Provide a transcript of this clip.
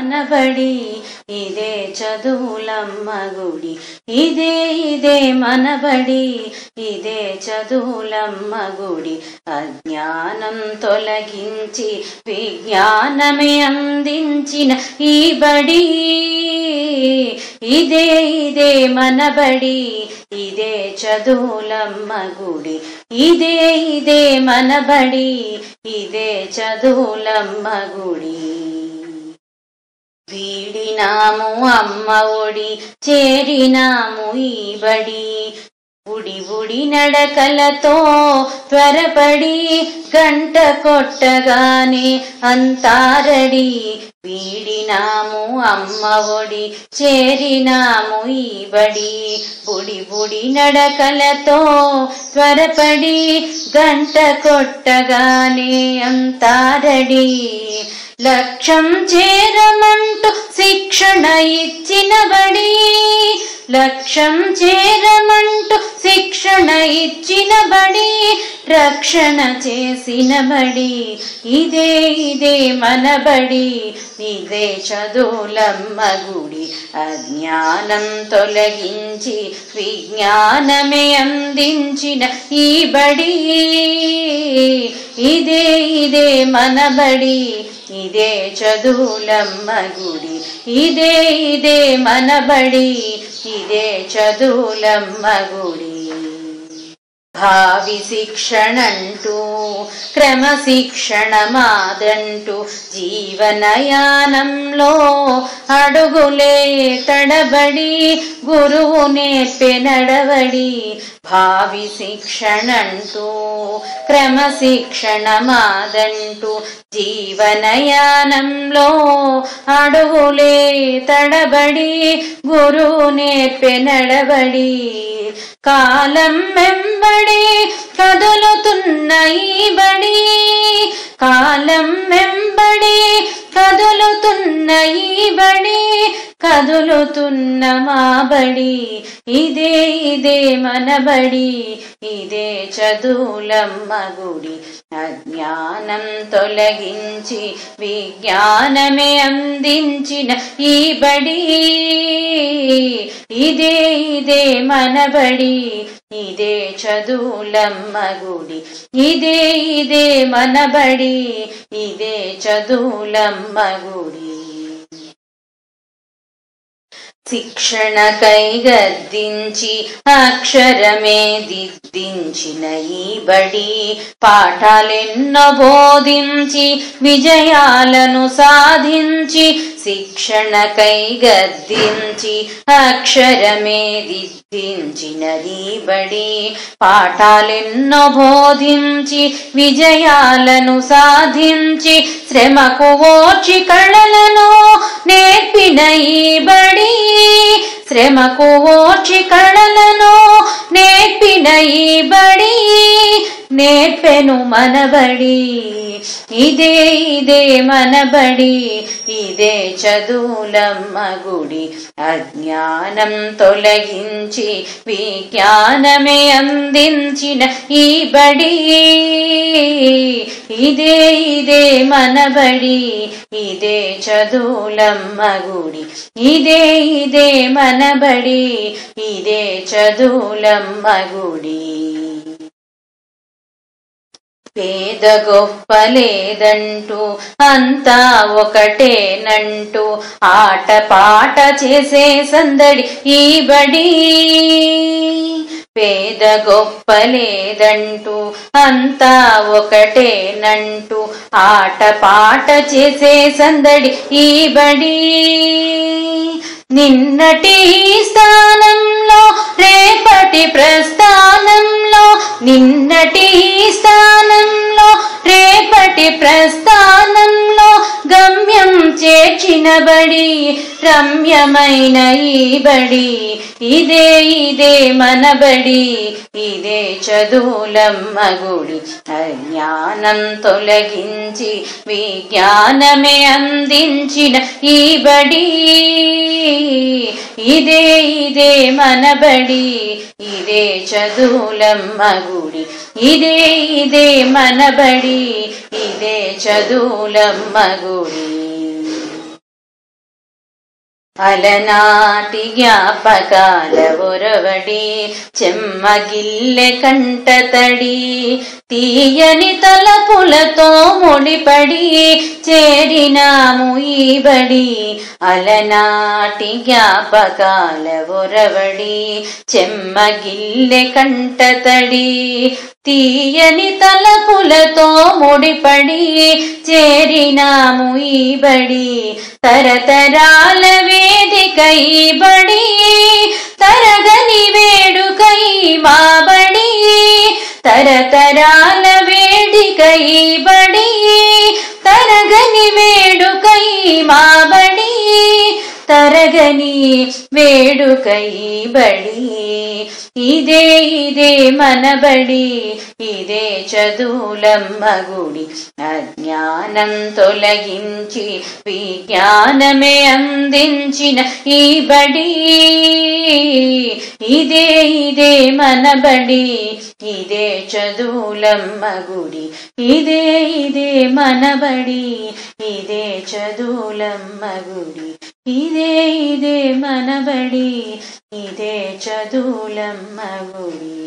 మనబడి ఇదే చదువులమ్మ గుడి ఇదే మనబడి ఇదే చదువులమ్మ గుడి అజ్ఞానం తొలగించి విజ్ఞానమే అందించిన ఈ బడి ఇదే మనబడి ఇదే చదువులమ్మ గుడి ఇదే మనబడి ఇదే చదువులమ్మ గుడి వీడినాము అమ్మ ఒడి చేరినాము ఈ బడి ఉడి నడకలతో త్వరపడి గంట కొట్టగానే అంతారడి వీడినాము అమ్మ ఒడి చేరినాము ఈ బడి బుడి నడకలతో త్వరపడి గంట కొట్టగానే అంతారడి లక్ష్యం చేరమంటూ శిక్షణ ఇచ్చిన బడి లక్ష్యం చేరమంటూ శిక్షణ ఇచ్చిన బడి రక్షణ చేసిన బడి ఇదే మనబడి ఇదే చదువులమ్మ గుడి అజ్ఞానం తొలగించి విజ్ఞానమే అందించిన ఈ బడి ఇదే మనబడి ఇదే చదువులమ్మ గుడి ఇదే మనబడి ఇదే చదువులమ్మ గుడి భావి శిక్షణంటూ క్రమశిక్షణ మాదంటూ జీవనయానంలో అడుగులే తడబడి గురువు నేర్పే నడవడి భావి శిక్షణంటూ క్రమశిక్షణ మాదంటూ జీవనయానంలో అడుగులే తడబడి గురువు నేర్పే నడవడి కాలం వెంబడి కదులుతున్న ఈ బడి కాలం వెంబడి కదులుతున్న ఈ బడి కదులుతున్న మా బడి ఇదే మనబడి ఇదే చదువులమ్మ గుడి అజ్ఞానం తొలగించి విజ్ఞానమే అందించిన ఈ బడి ఇదే మనబడి ఇదే చదువులమ్మ గుడి ఇదే మనబడి ఇదే చదువులమ్మ గుడి శిక్షణకై గద్దించి అక్షరమే దిద్దించిన ఈ బడి పాఠాలెన్నో బోధించి విజయాలను సాధించి శిక్షణకై గద్దించి అక్షరమే దిద్దించినది బడి పాఠాలెన్నో బోధించి విజయాలను సాధించి శ్రమకు ఓర్చి కళలను నేర్పిన ఈ బడి శ్రమకు ఓర్చి కళలను నేర్పిన ఈ బడి నేర్పెను మనబడి ఇదే మనబడి ఇదే చదువులమ్మ గుడి అజ్ఞానం తొలగించి విజ్ఞానమే అందించిన ఈ బడి ఇదే మనబడి ఇదే చదువులమ్మ గుడి ఇదే మనబడి ఇదే చదువులమ్మ గుడి పేద గొప్ప లేదంటూ అంతా ఒకటేనంటూ ఆట పాట చేసే సందడి ఈ బడి పేద గొప్ప లేదంటూ అంతా ఒకటేనంటూ ఆట పాట చేసే సందడి ఈ బడి నిన్నటి స్థానంలో రేపటి ప్రస్థానంలో నిన్నటి స్థానంలో రేపటి ప్రస్థానంలో గమ్యం చేర్చిన బడి రమ్యమైన ఈ బడి ఇదే మనబడి ఇదే చదువులమ్మ గుడి అజ్ఞానం తొలగించి విజ్ఞానమే అందించిన ఈ బడి ఇదే మనబడి ఇదే చదువులమ్మ గుడి ఇదే మనబడి ఇదే చదువులమ్మ గుడి అలనాటి జ్ఞాపకాల ఒరవడి చెమ్మగిల్లె కంటతడి తీయని తలపులతో ముడిపడి చేరినాము ఈ బడి. అలనాటి జ్ఞాపకాల ఒరవడి చెమ్మగిల్లె కంటతడి తీయని తలపులతో ముడిపడి చేరినాము ఈ బడి. తరతరాల వేదిక ఈ బడి తరగని వేడుక ఈ మా బడి. తరతరాల వేదిక ఈ బడి తరగని వేడుక ఈ మా బడి. తరగని వేడుక ఈ బడి. ఇదే ఇదే మన బడి ఇదే చదువులమ్మ గుడి. అజ్ఞానం తొలగించి విజ్ఞానమే అందించిన ఈ బడి. ఇదే ఇదే మన బడి ఇదే చదువులమ్మ గుడి. ఇదే ఇదే మన బడి ఇదే చదువులమ్మ గుడి. ఇదే ఇదే మన బడి ఇదే చదువులమ్మ గుడి.